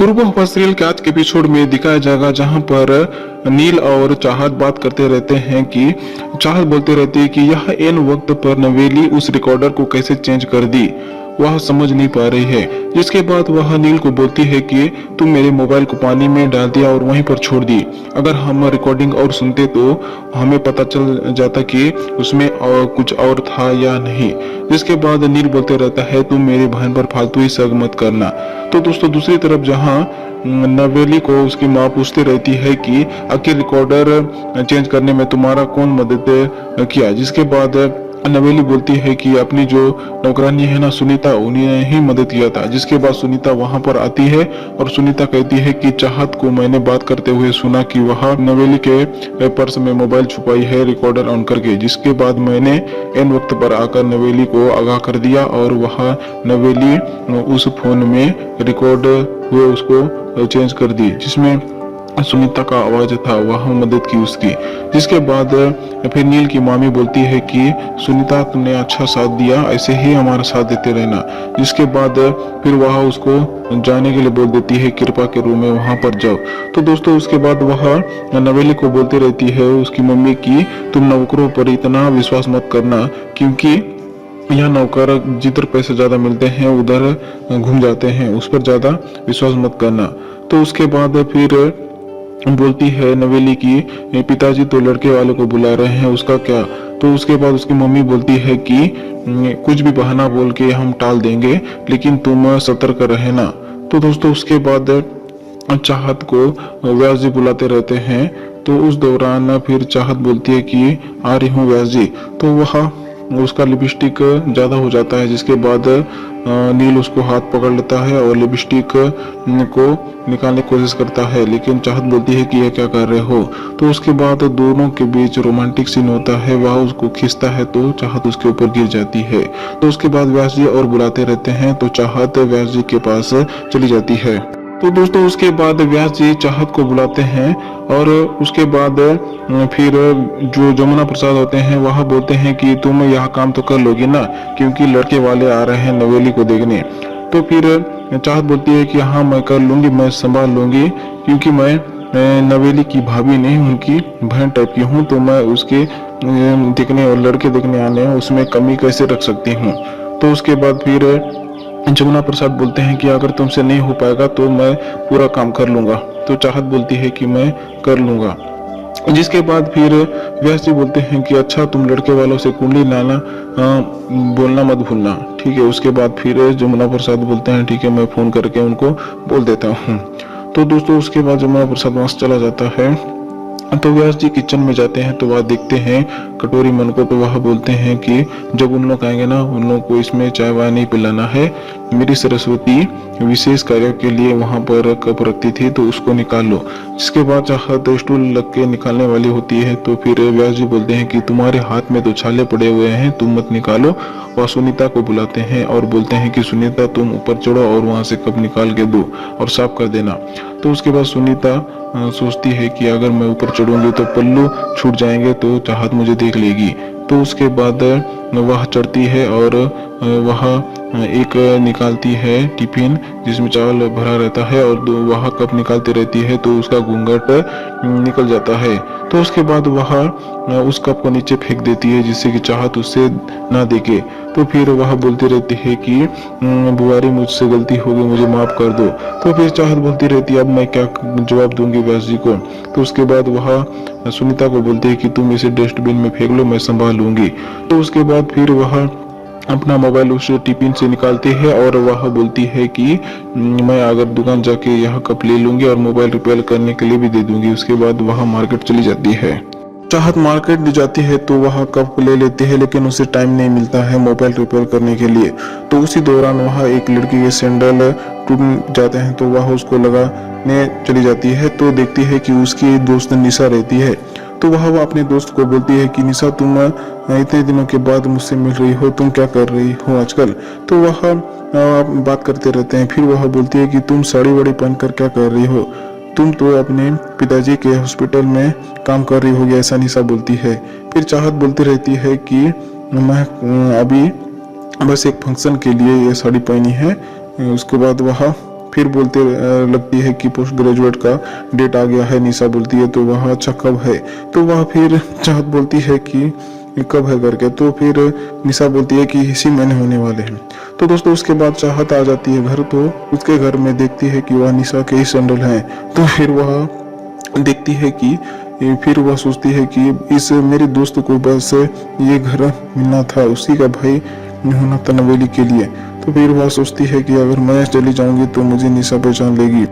ध्रुव हवा सीरियल के आज के एपिसोड में दिखाया जाएगा जहां पर नील और चाहत बात करते रहते हैं कि चाहत बोलते रहती है कि यह एन वक्त पर नवेली उस रिकॉर्डर को कैसे चेंज कर दी, वह समझ नहीं पा रही है। जिसके बाद वह नील को बोलती है कि तुम मेरे मोबाइल को पानी में डाल दिया और वहीं पर छोड़ दी। अगर हम रिकॉर्डिंग और सुनते तो हमें पता चल जाता कि उसमें और कुछ और था या नहीं। जिसके बाद नील बोलते रहता है तुम मेरे बहन पर फालतू ही शक मत करना। तो दोस्तों दूसरी तरफ जहां नवेली को उसकी माँ पूछती रहती है कि आखिर रिकॉर्डर चेंज करने में तुम्हारा कौन मदद किया। जिसके बाद नवेली बोलती है कि अपनी जो नौकरानी है ना सुनीता, उन्हीं ने ही मदद किया था। जिसके बाद सुनीता वहां पर आती है और सुनीता कहती है कि चाहत को मैंने बात करते हुए सुना कि वह नवेली के पर्स में मोबाइल छुपाई है रिकॉर्डर ऑन करके। जिसके बाद मैंने एन वक्त पर आकर नवेली को आगाह कर दिया और वह नवेली उस फोन में रिकॉर्ड हुए उसको चेंज कर दी जिसमें सुनीता का आवाज था, वह मदद की उसकी। जिसके बाद फिर नील की मामी बोलती है कि सुनीता तुमने अच्छा साथ दिया, ऐसे ही हमारा साथ देते रहना। जिसके बाद फिर वह उसको जाने के लिए बोल देती है कृपा के रूम में वहां पर जाओ। तो दोस्तों उसके बाद वह नवेली को बोलती रहती है उसकी मम्मी की तुम नौकरों पर इतना विश्वास मत करना, क्योंकि यह नौकर जिधर पैसे ज्यादा मिलते हैं उधर घूम जाते हैं, उस पर ज्यादा विश्वास मत करना। तो उसके बाद फिर बोलती है नवेली की पिताजी तो लड़के वाले को बुला रहे हैं, उसका क्या। तो उसके बाद उसकी मम्मी बोलती है कि कुछ भी बहाना बोल के हम टाल देंगे, लेकिन तुम सतर्क रहना। तो दोस्तों उसके बाद चाहत को व्यास जी बुलाते रहते हैं। तो उस दौरान फिर चाहत बोलती है कि आ रही हूँ व्यास जी। तो वह उसका लिपस्टिक ज्यादा हो जाता है। जिसके बाद नील उसको हाथ पकड़ लेता है और लिपस्टिक को निकालने की कोशिश करता है, लेकिन चाहत बोलती है कि ये क्या कर रहे हो। तो उसके बाद दोनों के बीच रोमांटिक सीन होता है, वह उसको खींचता है तो चाहत उसके ऊपर गिर जाती है। तो उसके बाद व्यास जी और बुलाते रहते हैं तो चाहत व्यास जी के पास चली जाती है। तो दोस्तों उसके बाद व्यास जी चाहत को बुलाते हैं और उसके बाद फिर जो जमुना प्रसाद होते हैं वह बोलते हैं कि तुम यह काम तो कर लोगी ना, क्योंकि लड़के वाले आ रहे हैं नवेली को देखने। तो फिर चाहत बोलती है कि हाँ मैं कर लूंगी, मैं संभाल लूंगी, क्योंकि मैं नवेली की भाभी नहीं उनकी बहन टाइप की हूँ, तो मैं उसके देखने और लड़के देखने आने उसमें कमी कैसे रख सकती हूँ। तो उसके बाद फिर जमुना प्रसाद बोलते हैं कि अगर तुमसे नहीं हो पाएगा तो मैं पूरा काम कर लूंगा। तो चाहत बोलती है कि मैं कर लूंगा। जिसके बाद फिर व्यास जी बोलते हैं कि अच्छा तुम लड़के वालों से कुंडली लाना बोलना मत भूलना, ठीक है। उसके बाद फिर जमुना प्रसाद बोलते हैं ठीक है मैं फोन करके उनको बोल देता हूँ। तो दोस्तों उसके बाद जमुना प्रसाद वहां से चला जाता है। तो व्यास जी किचन में जाते हैं तो वह देखते हैं कटोरी मन को। तो वह बोलते हैं कि जब उन लोग आएंगे ना उन लोग को इसमें चाय वाय नहीं पिलाना है, मेरी सरस्वती विशेष कार्य के लिए वहां पर कप रखती थी तो उसको निकाल लो। जिसके बाद चाहत स्टूल लग के निकालने वाली होती है तो फिर व्यास जी बोलते हैं कि तुम्हारे हाथ में तो छाले पड़े हुए हैं, तुम मत निकालो। वह सुनीता को बुलाते हैं और बोलते हैं कि सुनीता तुम ऊपर चढ़ो और वहां से कप निकाल के दो और साफ कर देना। तो उसके बाद सुनीता सोचती है कि अगर मैं ऊपर चढ़ूंगी तो पल्लू छूट जाएंगे तो चाहत मुझे देख लेगी। तो उसके बाद वह चढ़ती है और वह एक निकालती है टिफिन जिसमें चावल भरा रहता है और वह कप निकालती रहती है तो उसका घूंघट निकल जाता है। तो उसके बाद वह उस कप को नीचे फेंक देती है जिससे कि चाहत उससे ना देखे। तो फिर वह बोलती रहती है कि बुआरी मुझसे गलती हो गई, मुझे माफ कर दो। तो फिर चाहत बोलती रहती है अब मैं क्या जवाब दूंगी व्यास जी को। तो उसके बाद वह सुनीता को बोलती है कि तुम इसे डस्टबिन में फेंक लो, मैं संभाल लूंगी। तो उसके बाद फिर वह अपना मोबाइल उस टिफिन से निकालती है और वह बोलती है कि मैं अगर दुकान जाके यह कप ले लूंगी और मोबाइल रिपेयर करने के लिए भी दे दूंगी। उसके बाद वह मार्केट चली जाती है। चाहत मार्केट जाती है तो वह कप ले लेती है, लेकिन उसे टाइम नहीं मिलता है मोबाइल रिपेयर करने के लिए। तो उसी दौरान वह एक लड़की के सैंडल टूट जाते हैं तो वह उसको लगाने चली जाती है। तो देखती है कि उसकी दोस्त निशा रहती है। तो वह अपने दोस्त को बोलती है कि निशा तुम इतने दिनों के बाद मुझसे मिल रही हो, तुम क्या कर रही हो आजकल। तो वह बात करते रहते हैं। फिर वह बोलती है कि तुम साड़ी वाड़ी पहनकर क्या कर रही हो, तुम तो अपने पिताजी के हॉस्पिटल में काम कर रही होगी, ऐसा निशा बोलती है। फिर चाहत बोलती रहती है कि मैं अभी बस एक फंक्शन के लिए ये साड़ी पहनी है। उसके बाद वह फिर बोलते लगती है कि पोस्ट ग्रेजुएट का डेट आ गया है। निशा बोलती है तो वह अच्छा कब है, तो वह फिर चाहत बोलती है कि कब है करके, तो फिर निशा बोलती है कि इसी महीने होने वाले हैं। तो दोस्तों उसके बाद चाहत आ जाती है घर, तो उसके घर में देखती है कि वह निशा के ही सैंडल हैं। तो फिर वह देखती है कि फिर वह सोचती है कि इस मेरे दोस्त को बस ये घर मिलना था, उसी का भाई होना था नवेली के लिए। तो फिर वह सोचती है कि अगर मैं चली जाऊंगी तो मुझे निशा पहचान लेगी।